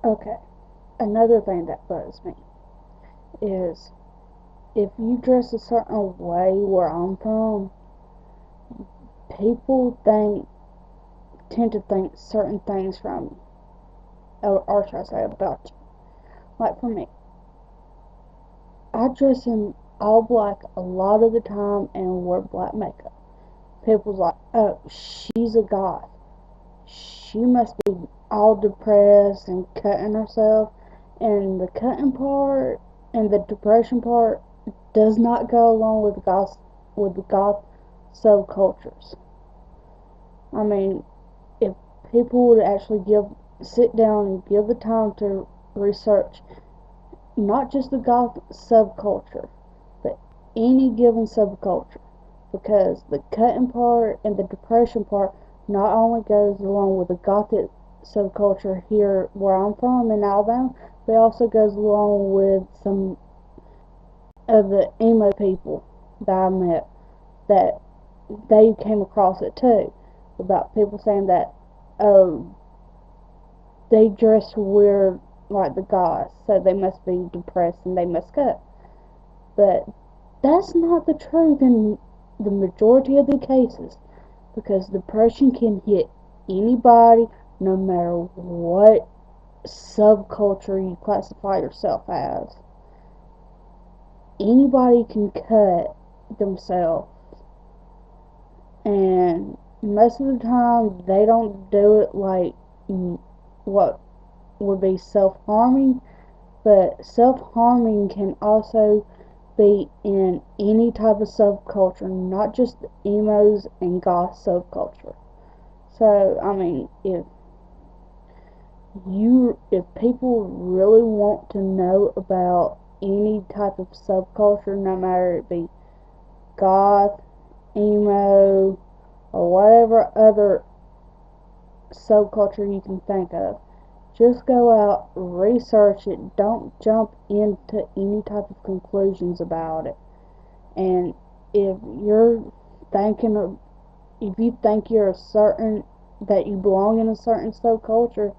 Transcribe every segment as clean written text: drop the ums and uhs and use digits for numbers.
Okay, another thing that bugs me is if you dress a certain way where I'm from, people tend to think certain things from you, or should I say about you. Like for me, I dress in all black a lot of the time and wear black makeup. People's like, oh, she's a goth. She must be all depressed and cutting herself. And the cutting part and the depression part does not go along with the goth subcultures. I mean, if people would actually sit down and give the time to research not just the goth subculture, but any given subculture, because the cutting part and the depression part not only goes along with the gothic subculture here where I'm from in Alabama, but also goes along with some of the emo people that I met that they came across it too. About people saying that, oh, they dress weird like the goths, so they must be depressed and they must cut. But that's not the truth in the majority of the cases, because depression can hit anybody no matter what subculture you classify yourself as. Anybody can cut themselves, and most of the time they don't do it like what would be self-harming, but self-harming can also be in any type of subculture, not just the emos and goth subculture. So, I mean, if people really want to know about any type of subculture, no matter it be goth, emo, or whatever other subculture you can think of, just go out, research it, don't jump into any type of conclusions about it. And if you're thinking of, if you think that you belong in a certain subculture,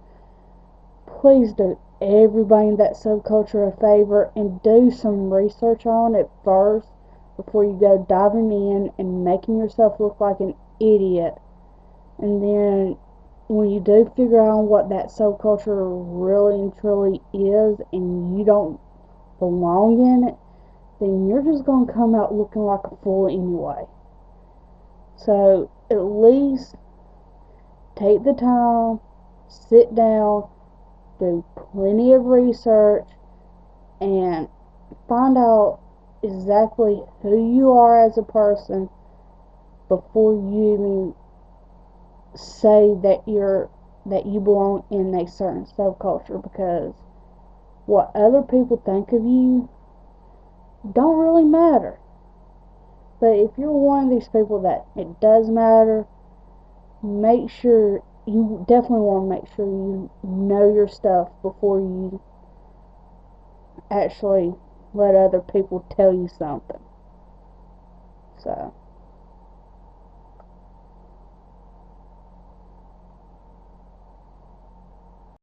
please do everybody in that subculture a favor and do some research on it first before you go diving in and making yourself look like an idiot. And then when you do figure out what that subculture really and truly is and you don't belong in it, then you're just going to come out looking like a fool anyway. So at least take the time, sit down, do plenty of research, and find out exactly who you are as a person before you even say that you belong in a certain subculture, because what other people think of you don't really matter. But if you're one of these people that it does matter, make sure you definitely want to make sure you know your stuff before you actually let other people tell you something. So